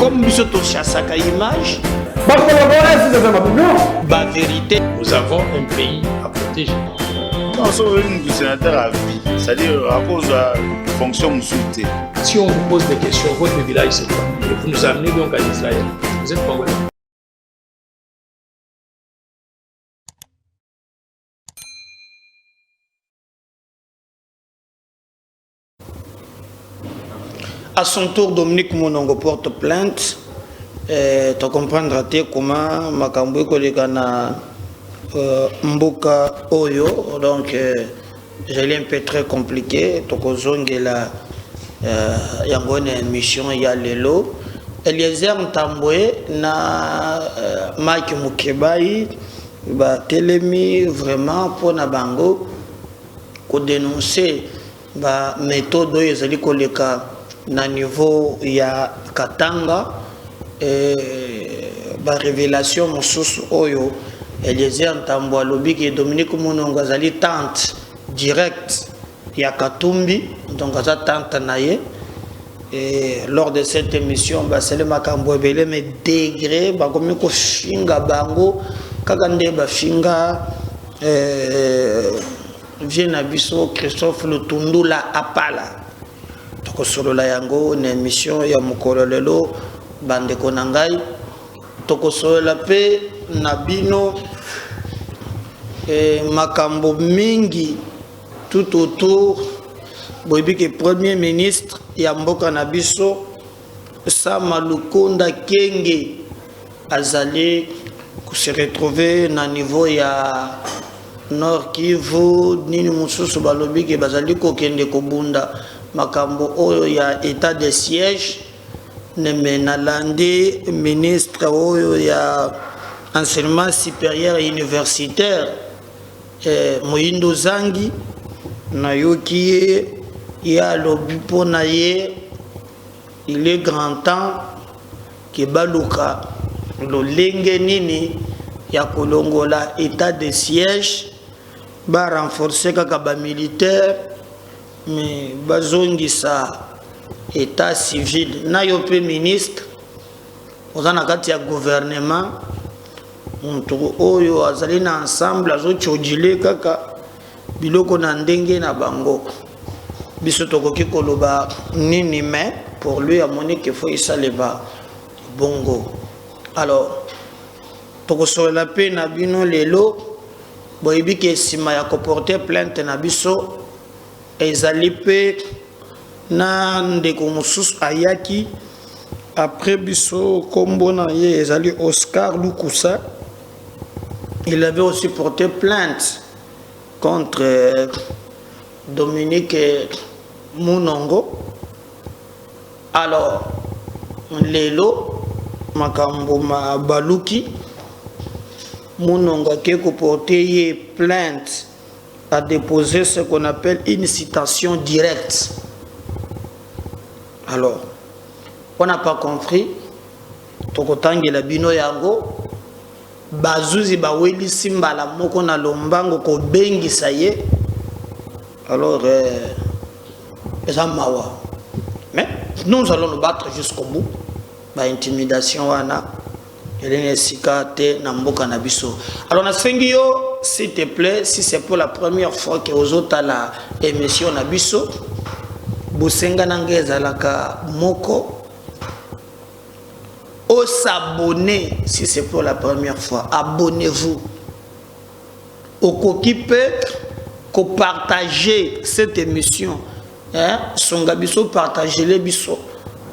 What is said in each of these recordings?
Comme nous sommes tous à sa image, la vérité, nous avons un pays à protéger. Non, c'est un sénateur à vie, c'est-à-dire à cause de la fonction souhaitée. Si on vous pose des questions, votre village c'est quoi? Et vous nous amenez donc à Israël. Vous êtes congolais. À son tour, Dominique Monongo porte plainte. Tu comprendras comment Makambo Kolekana Mboka Oyo. Donc, j'ai un peu très compliqué. Tokozongela Yangone émission ya lelo. Eliezer Ntambwe na Mike Mukebai ba telemi vraiment pour na bango ko dénoncer ba méthode oyo ezali koleka na niveau ya Katanga ba révélation mosusu oyo Eliezer Ntambwe alobi ke Dominique Monongo azali tante direct ya Katumbi, donc aza tante na ye. Et lors de cette émission, c'est le makambo ebele mais degré ba komi ko finga bango kaka nde ba finga vient abiso Christophe Lutundula apala. Toko solo la yango na émission ya mokolo lelo bande konangai toko solo la pe na bino makambo mingi tout autour. Boyebi que premier ministre ya mboka na biso Sama Lukonda Kenge azali se retrouver na niveau ya Nord Kivu nini mususu balobi ke bazali ko kende ko bunda makambo oyo ya état de siège ne menalandi ministre oyo ya enseignement supérieur et universitaire Moyindo Zangi na yoki ya lobi pona ye. Il est grand temps que baluka lo lenge nini ya kolongola état de siège ba renforcer kaka ba militaire mais bazongisa état civil na yo pe ministre ozana kati ya gouvernement muntu oyo azali na ensemble azo chodile kaka biloko na ndenge na bango biso tokoki koloba nini mais pour lui à Monique il faut isaleba bongo. Alors tokoso la pe na bino lelo boyebi ke sima ya ko porter plainte na biso ezali pe na ndeko mususu ayaki après biso kombo na ye ezali Oscar Lukusa. Il avait aussi porté plainte contre Dominique Monongo. Alors, lelo makambo ma baluki Monongo qui a porté plainte a déposé ce qu'on appelle une citation directe. Alors, on n'a pas compris. Tokotangi la bino yango bazuzi baweli simbala moko na lombango ko bengi saye. Alors, mais nous allons nous battre jusqu'au bout. Ba intimidation wana elenesika na mboka na biso. Alors na sengio, s'il te plaît, si c'est pour la première fois que aux autres la émission na biso, bosenga nangeza laka moko o s'abonner si c'est pour la première fois. Abonnez-vous. Okokipe ko partager cette émission. Songa biso partager les biso.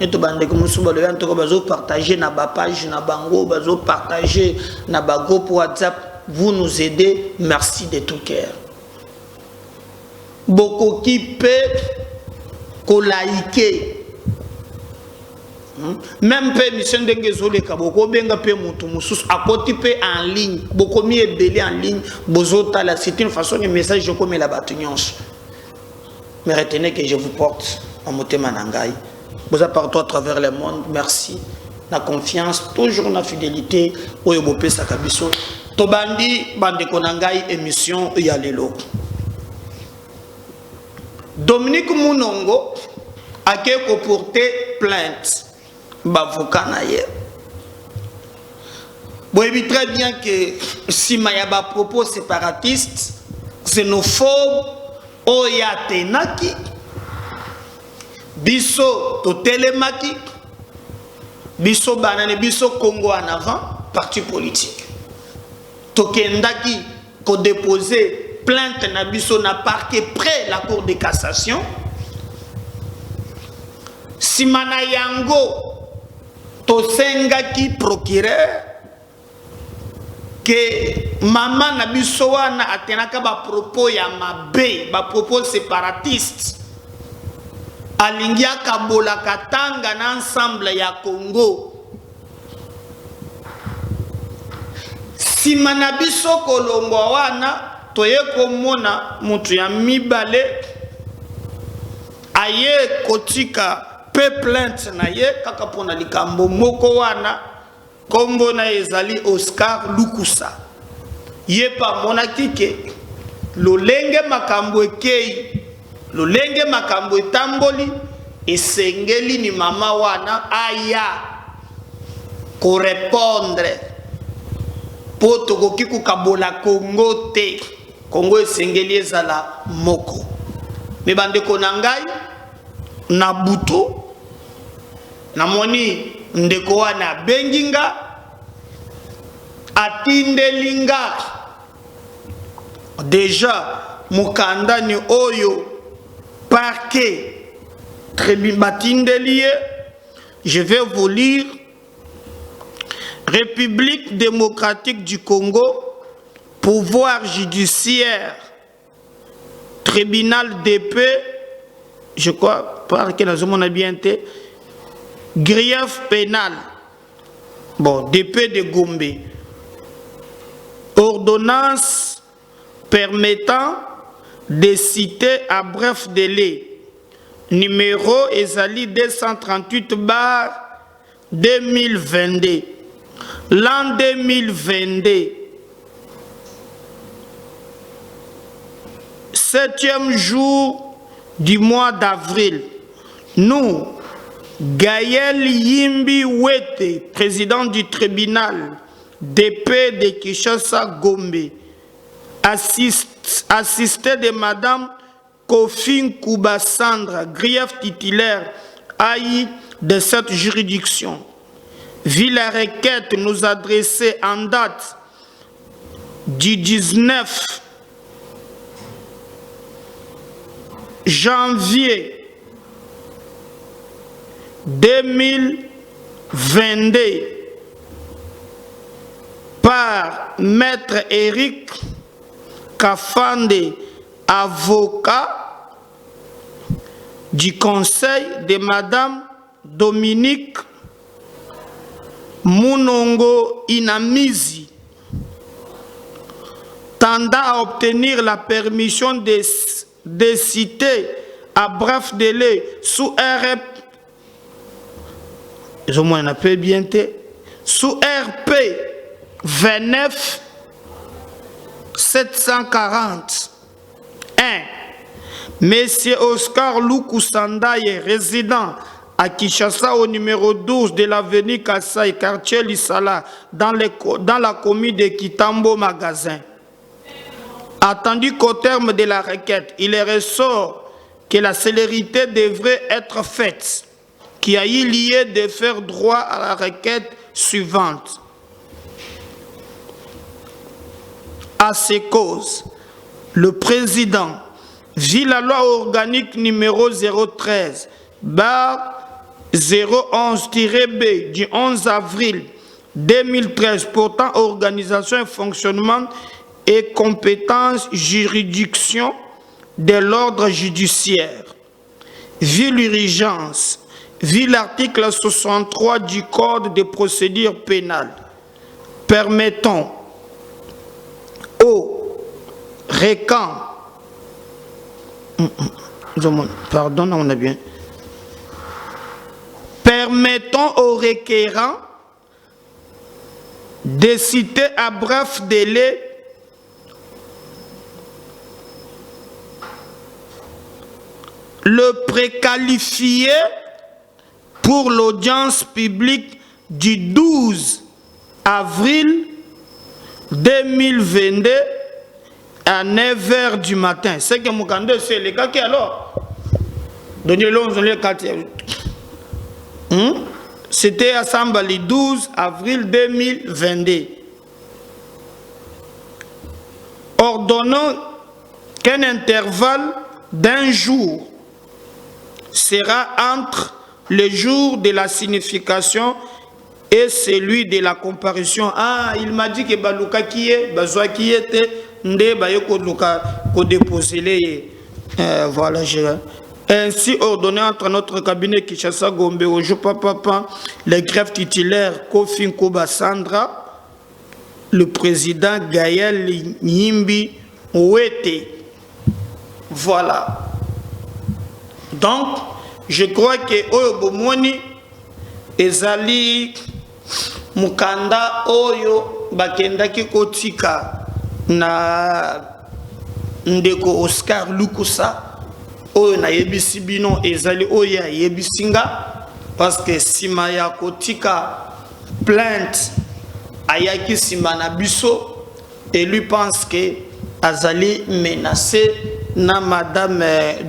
Et to bande comme so balo yanto ko bazo partager na ba page na bango bazo partager na ba groupe WhatsApp. Vous nous aidez, merci de tout cœur. Boko ki pe ko liker. Même pe mission ndenge zole ka boko benga pe mutu mususu akoti pe en ligne. Boko mi ebele en ligne bozota la c'est une façon de message comme la batunyons. Mais retenez que je vous porte en motema nangai. Vous êtes partout à travers le monde. Merci. La confiance, toujours la fidélité. Oyobope Sakabiso. Tobandi bande konangai émission Yalelo. Dominique Monongo a porté plainte bavoka na ye. Vous voyez très bien que si Mayaba propos séparatiste, xénophobe, oyatenaki, biso totelemaki, biso banane, biso Congo en avant, parti politique. Tokendaki ko déposer plainte na biso na parquet près la cour de cassation. Si manayango tosengaki procureur que maman na biso wana atenaka ba propos ya mabe, ba propos séparatiste. Alingia kabola katanga na ensemble ya Congo. Si manabiso kolongwa wana toye komona mutu ya mibale aye kotika pe plainte na ye kaka pona likambo moko wana kombo na ezali Oscar Lukusa. Ye pa monaki ke lolenge makambo ekei, lolenge makambo etamboli, esengeli ni mama wana aya ko répondre po tokoki kukabola Congo te. Congo esengeli ezala moko. Me bandeko na ngai na butu namoni ndeko wana benginga atindelinga déjà mukanda ni oyo parquet batindeliye. Je vais vous lire. République démocratique du Congo, pouvoir judiciaire, tribunal de paix, je crois, par que nous avons bien été, grief pénal, bon, d'épée de Gombe, ordonnance permettant de citer à bref délai, numéro Ezali 238/2022. L'an 2022, 7e jour du mois d'avril, nous, Gaël Yimbi Wete, président du tribunal de paix de Kinshasa Gombe, assisté de Madame Kofin Koubasandra, grief titulaire AI de cette juridiction. Vu la requête nous adresser en date du 19 janvier 2022 par Maître Eric Kafande, avocat du conseil de Madame Dominique Munongo Inamizi, tendant à obtenir la permission de citer à bref délai sous RP, sous RP 29 740 1. Monsieur Oscar Lukusandaye, résident à Kinshasa au numéro 12 de l'avenue Kassai, quartier Lissala, dans la commune de Kitambo Magasin. Attendu qu'au terme de la requête, il ressort que la célérité devrait être faite, qui a eu lieu de faire droit à la requête suivante. À ces causes, le président vit la loi organique numéro 013/011-B du 11 avril 2013 portant organisation et fonctionnement et compétences juridiction de l'ordre judiciaire. Vu l'urgence, vu l'article 63 du Code de procédure pénale, permettons au requérant, pardon, on a bien, permettons au requérant de citer à bref délai le préqualifié pour l'audience publique du 12 avril 2022 à 9h du matin. C'est que Moukande, c'est le cas qui alors. Donnez-le le 4. C'était à Samba le 12 avril 2022. Ordonnons qu'un intervalle d'un jour sera entre le jour de la signification et celui de la comparution. Ah, il m'a dit que Baluka qui est, Bazwa qui était, Nde Bayoko Luka, ko déposer les. Voilà, ainsi ordonné entre notre cabinet Kinshasa Gombe Ojo Papa, le greffe titulaire Kofi Nkoba Sandra, le président Gaël Nyimbi Ouete. Voilà. Donc, je crois que Oyobomoni ezali mukanda oyo bakendaki kotika na ndeko Oscar Lukusa oyo na yebisi bino ezali oyo yebisinga parce que sima ya kotika plainte ayaki sima na biso et lui pense que azali menacé na madame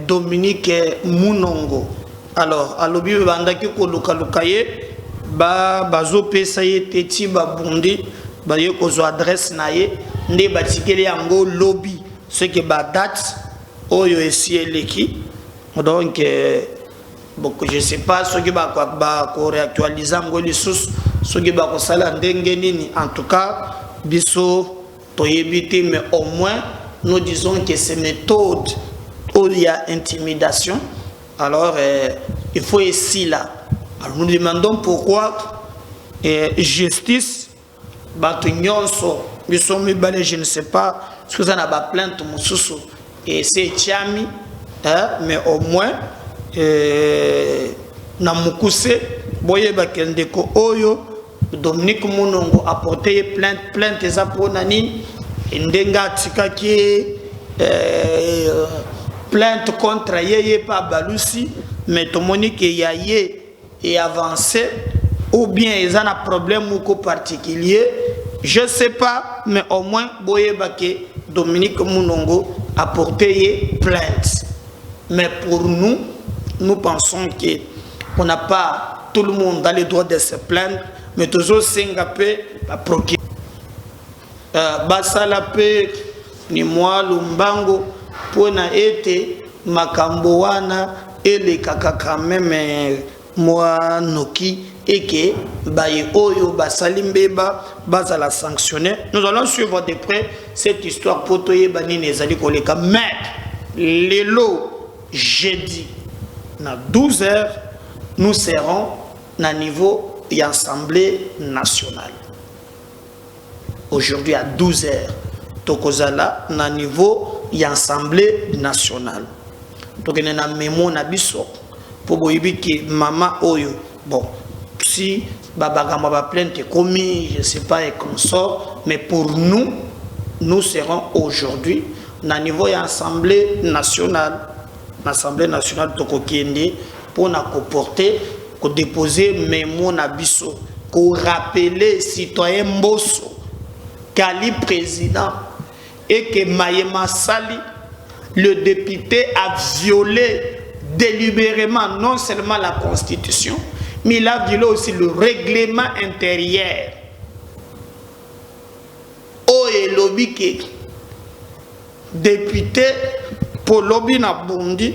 Dominique Munongo. Alors alobi bandaki ko luka ye ba bazo pesa ye teti ba bundi ba ye ko zo adresse na ye nde batikeli yango lobby ce que ba date oyo esi eleki donc beaucoup je sais pas ce que ba ko réactualiser ngo lisusu ce que ba ko sala ndenge nini en tout cas biso toyebite mais au moins nous disons que ces méthodes où il y a intimidation alors il faut ici là. Alors nous demandons pourquoi justice batunyonso bisomi balé je ne sais pas ce que ça n'a pas plainte mususu et c'est Tchami mais au moins na mukuse boye bakendeko oyo Dominique Munongo a porté plainte za ponani ndenga tikaki plainte contre yeye pa balusi mais tomoni que yaye et avancé ou bien ils ont un problème ou particulier je sais pas mais au moins boye bake Dominique Munongo a porté plainte mais pour nous nous pensons que on n'a pas tout le monde dans le droit de se plaindre mais toujours singapé à procureur basalape ni moi lumbango pona ete makambo wana ele kaka quand même moi noki et que baye oyo basalimbeba bazala sanctionner. Nous allons suivre de près cette histoire pour toye bani nezali koleka mais les lots jeudi na 12h nous serons na niveau de l'Assemblée nationale. Aujourd'hui à 12h tokozala na niveau de l'Assemblée nationale. Donc on a mémo na biso pour boyibi que maman oyo bon si babagamba ba plainte commis je sais pas et consort mais pour nous nous serons aujourd'hui na niveau de l'Assemblée nationale. L'Assemblée nationale tokokiende pour na porter ko déposer mémo na biso ko rappeler citoyen Mbosso Kali président et que Mayema Sali le député a violé délibérément non seulement la Constitution mais il a violé aussi le règlement intérieur. Oh et lobby que député pour lobby na bondi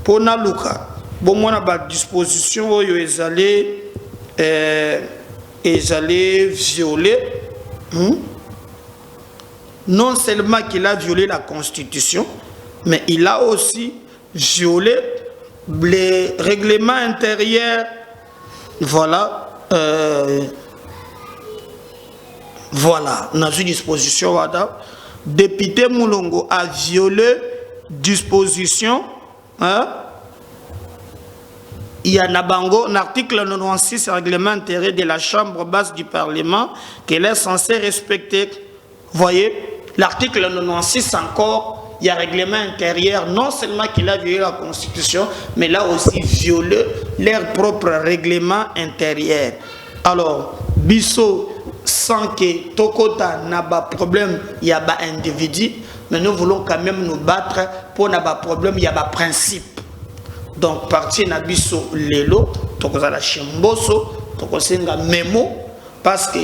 pour na luka bon moi na ba disposition oyo ezalé violer non seulement qu'il a violé la Constitution mais il a aussi violé les règlements intérieurs. Voilà voilà dans une disposition député Mulongo a violé disposition il y a Nabango, l'article 96 règlement intérieur de la Chambre basse du Parlement qu'elle est censée respecter. Voyez, l'article 96 encore, il y a règlement intérieur, non seulement qu'il a violé la Constitution, mais il a aussi violé leur propre règlement intérieur. Alors, Bisso, sans que Tokota n'a pas de problème, il y a un individu, mais nous voulons quand même nous battre pour n'a pas de problème, il y a un principe. Donc, parti na Bisso Lelo, Tokoza la Chimboso, Tokosenga Memo, parce que,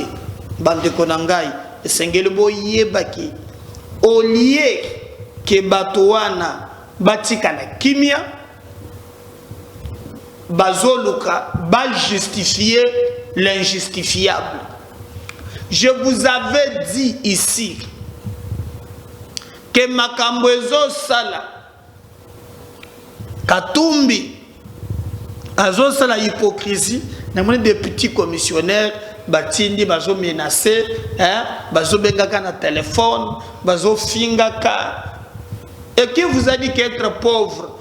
Bande Konangai, Sengelebo Yebaki, au lieu que Batouana Batika la Kimia, Bazoluka va justifier l'injustifiable. Je vous avais dit ici que Makambwezo Sala Katumbi Azo Sala hypocrisie, nous des petits commissionnaires. Batindi bazo menacé, bazo bengaka na téléphone, bazo fingaka. Et qui vous a dit qu'être pauvre,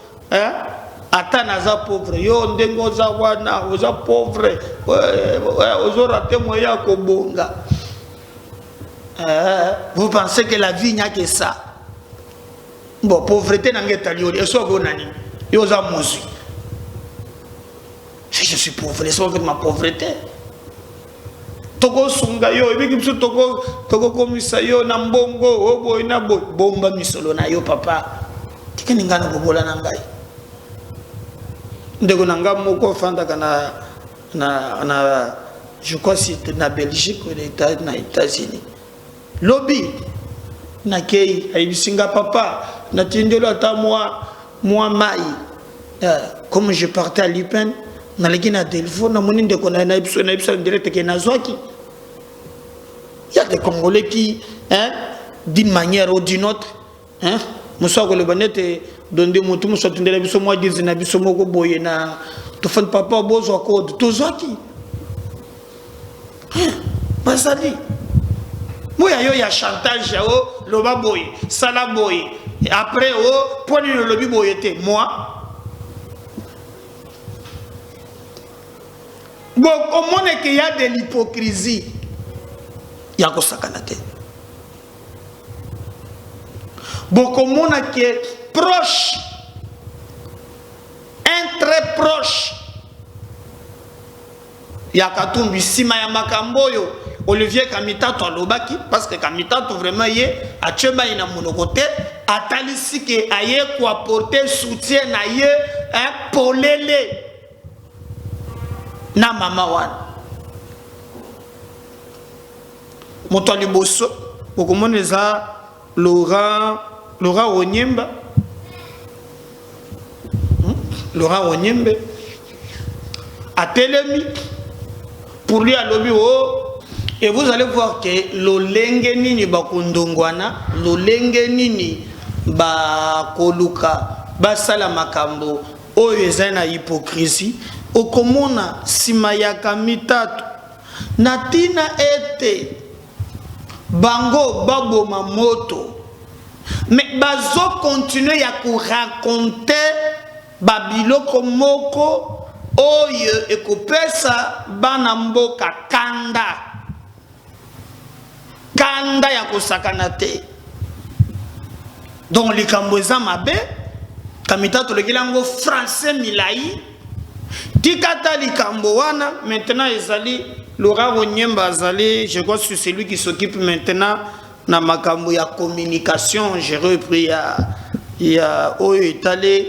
ata naza pauvre, yo ndengo za wana, oza pauvre, ozo raté moya ko bonga. Vous pensez que la vie n'a que ça? Bon, pauvreté n'a pas lieu, et soit bonani, yo za mozu. Si je suis pauvre, laisse-moi avec ma pauvreté. Toko sunga yo ebi kimso toko komisa yo na mbongo obo ina bomba misolo na yo papa tika ningana bobola na ngai ndeko nanga moko fanda kana na je crois c'est na Belgique ou na États-Unis lobby na kei aibisinga papa na tindelo ata moi mai comme je partais à Lipin na legina téléphone na moni ndeko na episode direct ke na zwaki. Il y a des Congolais qui, d'une manière ou d'une autre, Moussa Golbanete, donne des moutons, Moussa Tundela Bissomo, Dizina Bissomo, Boyena, tu fais papa, Bozo, Code, tu Zaki. Basali. Moi, il y a chantage, Loba Boy, Sala Boy. Après, point le lobby boyete, moi. Bon, comment est-ce qu'il y a de l'hypocrisie? Yako sakanate. Beaucoup de monde qui est proche, un très proche. Yakatumbi sima ya makamboyo Olivier Kamitato alobaki parce que Kamitato vraiment yé a cheba ina monokote atalisi ke aye ko apporter soutien na ye polele na mama wana. Moto liboso bokomona eza Laurent Onyemba Laurent Onyembe atelemi pour lui à lobby et vous allez voir que lolenge nini bakundongwana lolenge nini bakoluka basala makambo oyo eza na hypocrisie okomona sima ya Kamitatu natina ete bango baboma moto mais bazo continuer ya ko raconter babiloko moko oyo ekopesa bana mboka kanda ya kosakana te donc likambo eza mabe Kamitatu lekilango français milai tikata likambo wana maintenant ezali Laurent Onyemba azali, je crois que c'est celui qui s'occupe maintenant na makambo ya communication. J'ai repris il y a Oyo Itale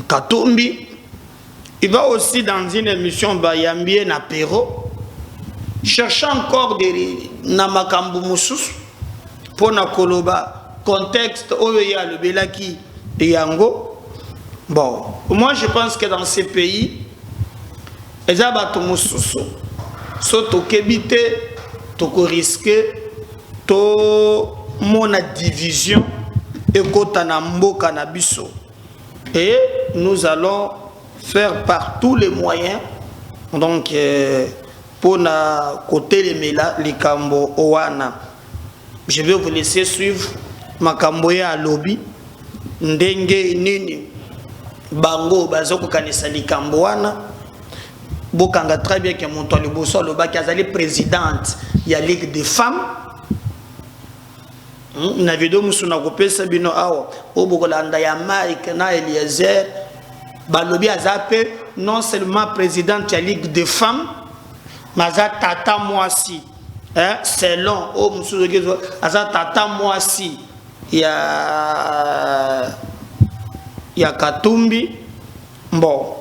Katumbi. Il va aussi dans une émission Bayambie na Pero chercher encore des na makambo mususu pour na koloba contexte Oyo ya le belaki yango. Bon, moi je pense que dans ces pays Ezabato mususu so tokebite toko risque to mona division ekota na mboka na biso et nous allons faire par tous les moyens donc pour na côté les mela likambo owana. Je vais vous laisser suivre makambo ya lobby ndenge nini bango bazoko kanisa likambo wana. Bokanga très bien que mon toile bosso le bac azali présidente il y a Ligue des femmes na video musuna kopesa bino awa obokolanda ya Mike na Eliezer balobi azape non seulement présidente ya Ligue des femmes mais aza tata mwasi selon o musuzo aza tata mwasi ya Katumbi. Bon,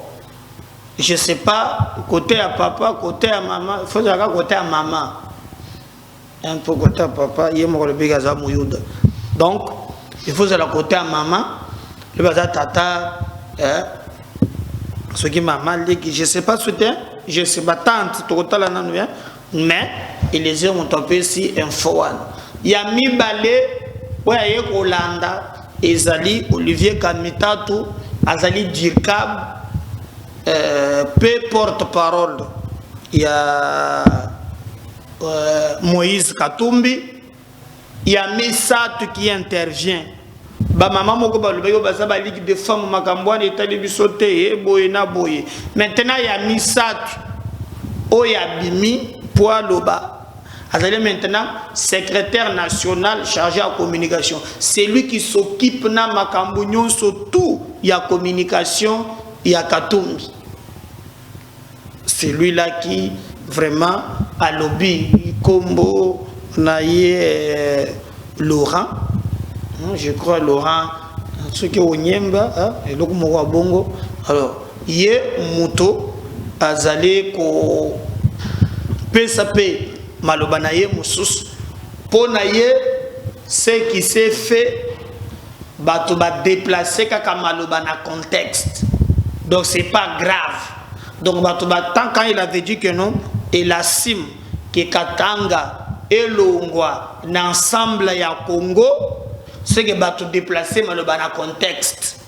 je sais pas côté à papa, côté à maman, il faut dire côté à maman. Un peu côté à papa, il y a mon bégaza mouyouda. Donc, il faut dire côté à maman, le bazar tata, ce qui maman dit, je sais pas soutien, je sais pas tante, tout le temps mais il les ont tapé si info one. Il y a mi balé, ouais, il y a Hollanda, Ezali, Olivier Kamitatu, Azali Dirkab, P porte-parole, il y a Moïse Katumbi, il y a Messat qui intervient. Ba maman moko ba lobeko baza ba Ligue des femmes makambwana etali bisote boye na boye. Maintenant il y a Messat oya bimi poaloba. Azali maintenant secrétaire national chargé à communication. C'est lui qui s'occupe na makambo nyonso tout ya communication ya Katumbi. C'est lui là qui vraiment a lobby Kombo naie Laurent. Je crois Laurent ce qui est au Nyemba et donc moi bongo. Alors yé moto azali ko PSP malobanaye musus ponaye ce qui s'est fait bato ba déplacer kaka malobana contexte. Donc c'est pas grave. Donc bato ba tant quand il avait dit que non et la sim que Katanga et Longwa l'ensemble ya Congo c'est que bato déplacer malobana contexte.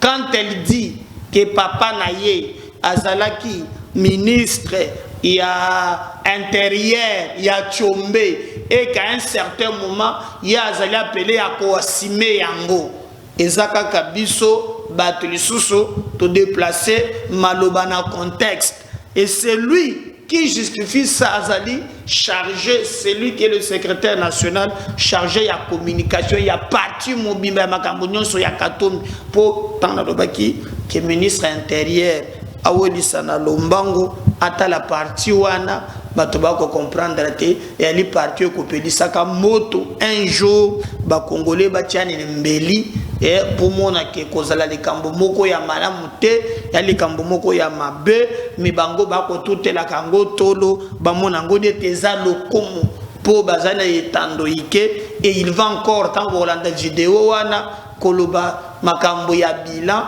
Quand elle dit que papa naye azalaki ministre il y a intérieur, il y a Tchombe, et qu'à un certain moment, il y a Azali appelé à Kouassime Yango. Et Zaka Kabiso, Batulisuso, te déplacer, Malobana contexte. Et c'est lui qui justifie ça, Azali, chargé, c'est lui qui est le secrétaire national, chargé, il y a communication, il y a parti Mobimba Makambonyon, il y a Katum, pour Tanadobaki, qui est ministre intérieur. Awelisana Lombango ata la partie wana batobako comprendre te et ali partie ko pelisaka moto un jour ba congolais ba tiani mbeli et pour mona ke kozala likambo moko ya malamu te ya likambo moko ya mabe mi bango bako tutela kango tolo ba mona ngode teza lokomo po bazana etando ike et il va encore tango rolanda vidéo wana koloba makambo ya bilan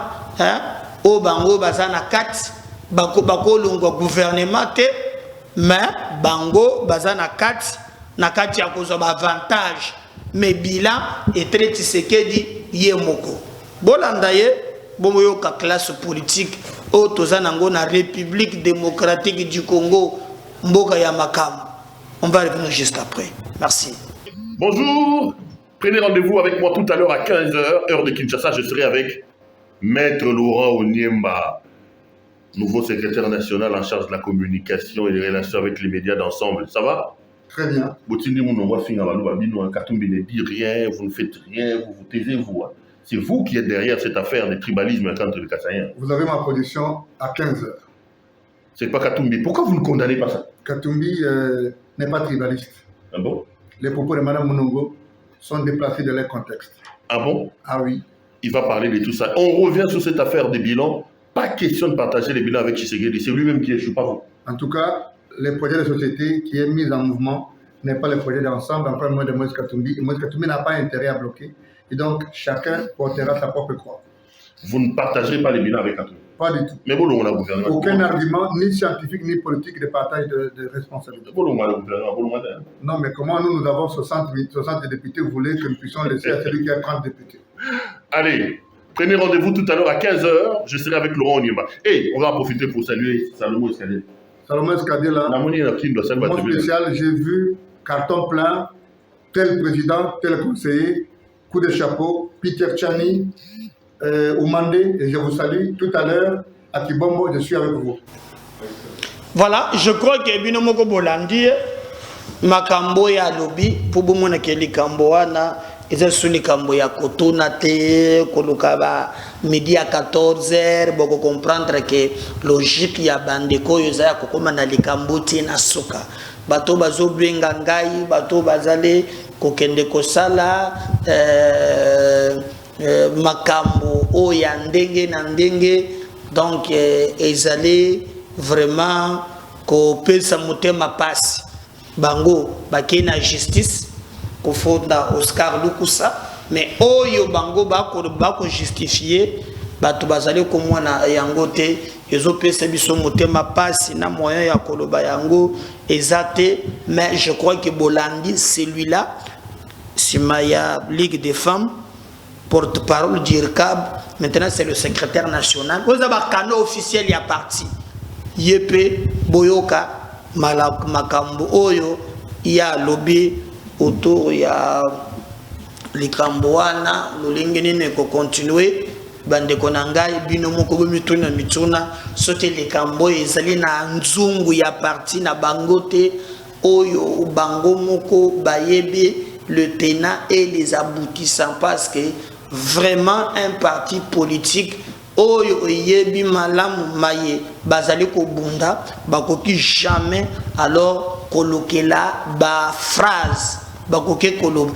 o bango bazana kati bako longo gouvernement te mais bango bazana kati na kati ya kozo ba avantage mais bilan et très Tshisekedi yemoko bolanda ye bomoyo ka classe politique o tozana ngo na République démocratique du Congo mboka ya makambo. On va revenir juste après. Merci. Bonjour. Prenez rendez-vous avec moi tout à l'heure à 15h heure de Kinshasa, je serai avec Maître Laurent Onyemba, nouveau secrétaire national en charge de la communication et des relations avec les médias d'ensemble. Ça va? Très bien. Katumbi ne dit rien, vous ne faites rien, vous vous taisez-vous. C'est vous qui êtes derrière cette affaire de tribalisme contre le Kassaïen. Vous avez ma position à 15h. C'est pas Katumbi. Pourquoi vous ne condamnez pas ça? Katumbi n'est pas tribaliste. Ah bon? Les propos de Mme Monongo sont déplacés de leur contexte. Ah bon? Ah oui. Il va parler de tout ça. On revient sur cette affaire des bilans. Pas question de partager les bilans avec Tshisekedi. C'est lui-même qui échoue, pas vous. En tout cas, le projet de société qui est mis en mouvement n'est pas le projet d'ensemble, encore moins de Moïse Katumbi. Moïse Katumbi n'a pas intérêt à bloquer. Et donc, chacun portera sa propre croix. Vous ne partagerez pas les bilans avec Katumbi? Pas du tout. Mais bon, on a gouvernement. Aucun argument, ni scientifique, ni politique, de partage de responsabilité. Bon, on a gouvernement. Non, mais comment nous avons 60 députés, vous voulez que nous puissions laisser à celui qui a 30 députés? Allez, prenez rendez-vous tout à l'heure à 15h. Je serai avec Laurent Onyemba. Et on va en profiter pour saluer Salomon Escadé. Salomon Escadé, là, mon spécial, j'ai vu carton plein, tel président, tel conseiller, coup de chapeau, Peter Tchani, Oumandé, et je vous salue tout à l'heure à Kibombo, je suis avec vous. Voilà, je crois que Binomoko Bolandi, makambo ya lobby pour bomona ke likambo wana eza sous likambo ya kotuna te koluka ba midi à 14h boko comprendre que logique ya bandeko yo za kokoma na likambo te na suka bato bazobenga ngai bato bazale kokende kosala makambo o ya ndenge na ndenge donc ezali vraiment ko pesa motema pasi bango bake na justice ko fonda Oscar Lukusa mais oyo bango bako justifier bato bazali ko mwana yango te ezo pesa biso motema pasi na moyen ya koloba yango ezate mais je crois que Bolandi celui-là Simaya Ligue des femmes porte-parole d'IRCAB maintenant c'est le secrétaire national aux abakano officiel ya parti yepe boyoka makambo oyo ya lobby autour ya likambo wana lolingeni ne ko continuer bande konangai bino moko mituna mituna sote likambo ezali na nzungu ya parti na bangote oyo bango moko bayebe le tenant et les aboutissants parce que vraiment un parti politique oyo yebi malamu maye bazali ko bunda bakoki jamais alors kolokela ba phrase bakoki kolob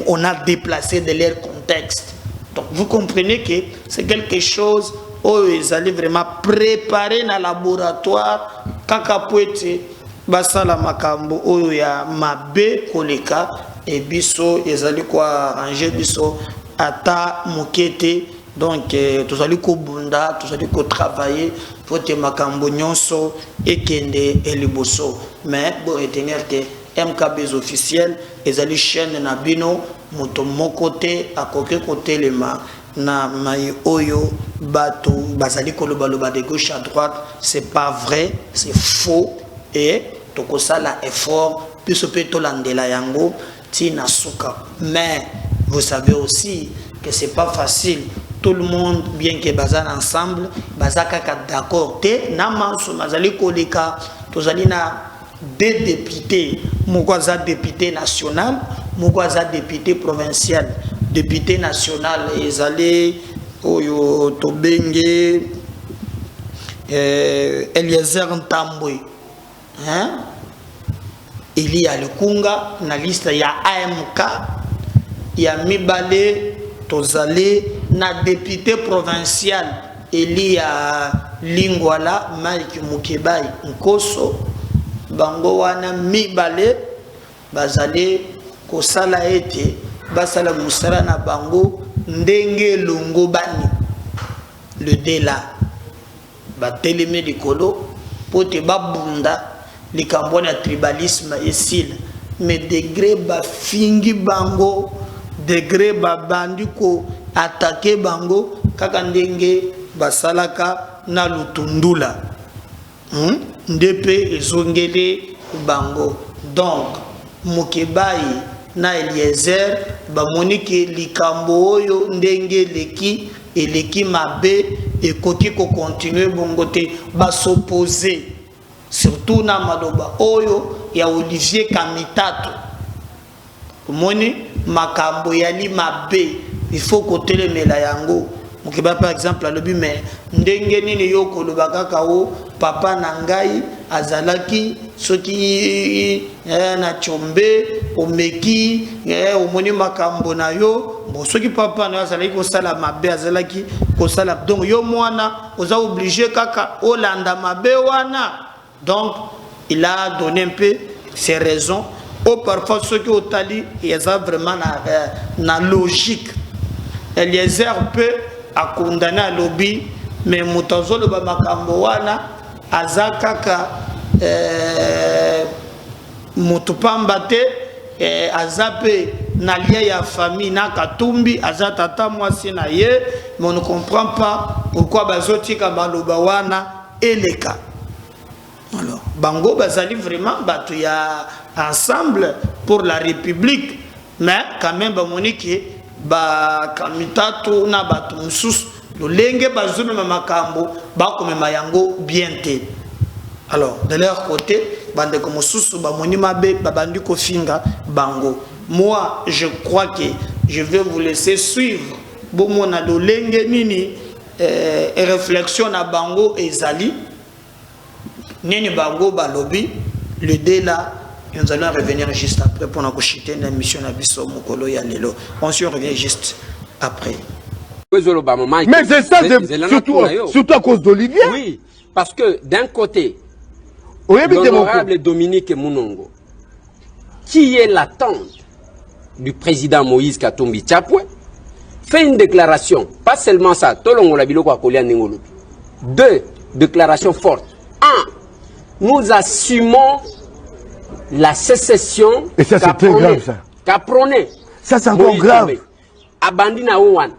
on a déplacé de leur contexte. Donc vous comprenez que c'est quelque chose oyo ezali vraiment préparé na laboratoire kaka poete basala makambo oyo ya mabe koleka et biso ezali ko arranger biso ata mokete. Donc, tous allons kobunda, tous allons travailler pour te makambo nyonso et kende et liboso. Mais pour retenir que MKB officiel, les alliés chaîne na bino, moto mon côté, à côté côté les ma na mai oyo bato bazali kolobaloba de gauche à droite, c'est pas vrai, c'est faux et tokosala effort puis ce peut tolandela yango tina suka. Mais vous savez aussi que c'est pas facile. Tout le monde, bien que bazan ensemble, bazaka d'accord. Te namanso mazali koleka, tozali na deux députés, mukwaza député national, mukwaza député provincial. Député national ezali oyo tobenge Eliezer Ntambwe. Hein? Il y a le Kunga na liste ya AMK, ya mibale tozali na député provincial Elia Lingwala Mike Mukebai Nkoso bango wana mibale bazali kosala ete basala musala na bango ndenge longo bani le dela bateleme likolo pote babunda likambo na tribalisme esil mais degré ba fingi bango degré babandi ko attaquer bango kaka ndenge basalaka na lutundula ndepe ezongele bango. Donc Mukebai na Eliezer bamoniki likambo oyo ndenge eleki mabe ekoki ko continuer bongo te s'opposer surtout na maloba oyo ya Olivier Kamitato moni makambo yali mabe il faut que telemela yango Mukebai par exemple alobi mais ndenge nini yo koloba kaka o papa na ngai azalaki soki na chombe omeki omoni makambo na yo bon soki papa na azalaki kosala mabe azalaki kosala donc yo mwana oza obligé kaka olanda mabe wana. Donc il a donné un peu ses raisons ou parfois ceux qui ont tali ils ont vraiment na logique. Eliezer peut a condamné à lobby mais mutazolo ba makambo wana azakaka mutupamba te azape na lien ya famille na katumbi azatata mwasi na ye mais on ne comprend pas pourquoi bazotika baloba wana eleka. Alors bango bazali vraiment batu ya ensemble pour la République mais quand même bamoniki ba Kamitato na batu mususu lolenge bazume makambo bakomema yango bien te. Alors de leur côté bande comme susu ba monima be babandi ko finga bango. Moi, je crois que je vais vous laisser suivre. Bon, mon adolenge nini réflexion à bango et zali. Nini bango balobi. Le dé là, nous allons revenir juste après pour nous coucher dans l'émission Abisso Mokolo Yalelo. On se revient juste après. Mais c'est ça, surtout à cause d'Olivier. Oui, parce que d'un côté, l'honorable Dominique Mounongo, qui est l'attente du président Moïse Katumbi Tchapoué, fait une déclaration, pas seulement ça, deux déclarations fortes. Un, nous assumons la sécession. Et ça, c'est très grave, ça. Ça, c'est encore grave. Abandina Ouan.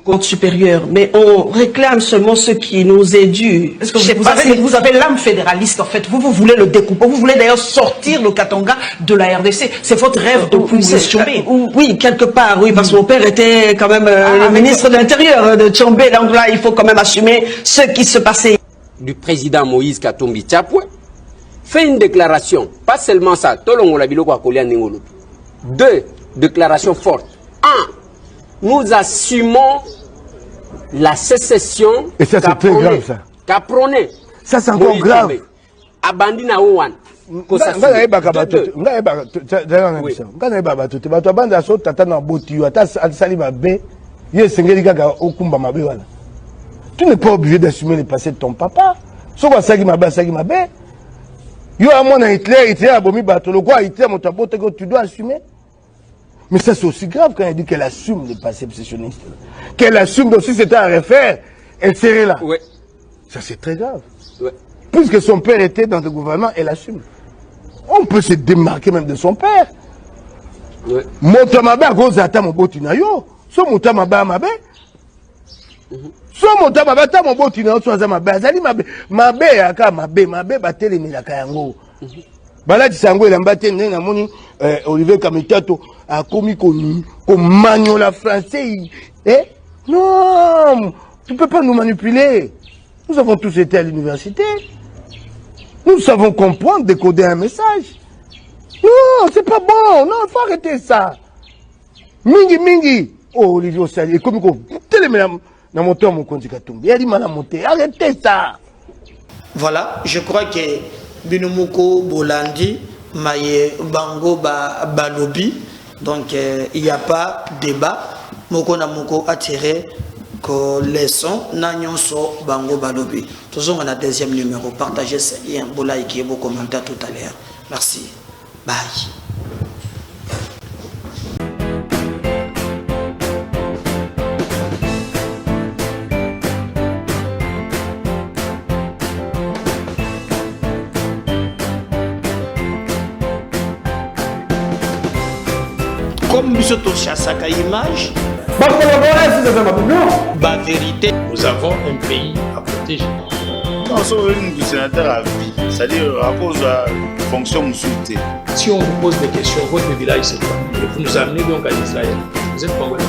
Compte supérieur, mais on réclame seulement ce qui nous est dû. Est-ce que vous avez l'âme fédéraliste en fait. Vous voulez le découper. Vous voulez d'ailleurs sortir le Katanga de la RDC. C'est votre rêve de Tchombe. Oui, quelque part, oui, parce que mon père était quand même le ministre de l'Intérieur de Tchombe. Donc là, il faut quand même assumer ce qui se passait. Du président Moïse Katumbi Tchapoué fait une déclaration, pas seulement ça. Deux déclarations fortes. Un, nous assumons la sécession. Et ça, c'est très grave, ça. Caprone. Ça, c'est encore grave. Abandina Ouan. Tu n'es pas obligé d'assumer le passé de ton papa. Yo à mon Hitler, a bomi batolo quoi, Hitler mon tabou que tu dois assumer. Mais ça c'est aussi grave quand elle dit qu'elle assume le passé obsessionniste. Qu'elle assume aussi c'était à refaire, elle serait là. Ouais. Ça c'est très grave. Ouais. Puisque son père était dans le gouvernement, elle assume. On peut se démarquer même de son père. Ouais. Motamabe à cause d'ata mon botinayo. So motamabe mabe. So motamabe ata mon botinayo so za mabe. Azali mabe. Mabe aka mabe batele ni la kayango. Bala Tisango et l'ambate n'a moni Olivier Kamitato a commis connu comme magnola français. Eh? Non, tu ne peux pas nous manipuler. Nous avons tous été à l'université. Nous savons comprendre, décoder un message. Non, c'est pas bon. Non, il faut arrêter ça. Mingi. Oh, Olivier Osali, comme il na moto mon compte Katumbi. Il dit mal à monter. Arrêtez ça. Voilà, je crois que Binumuko Bolandi, Maye Bango Balobi, donc il n'y a pas débat. Moko na moko attiré que leçon Nanyonso Bango Balobi. Toujours on a deuxième numéro. Partagez ce lien. Bola qui est vos commentaires tout à l'heure. Merci. Bye. Comme nous sommes chassaka image, vérité. Nous avons un pays à protéger. Non, c'est un sénateur à vie. C'est-à-dire à cause de la fonction souhaitée. Si on vous pose des questions, votre village c'est quoi? Et vous nous amenez donc à Israël. Vous êtes congolais.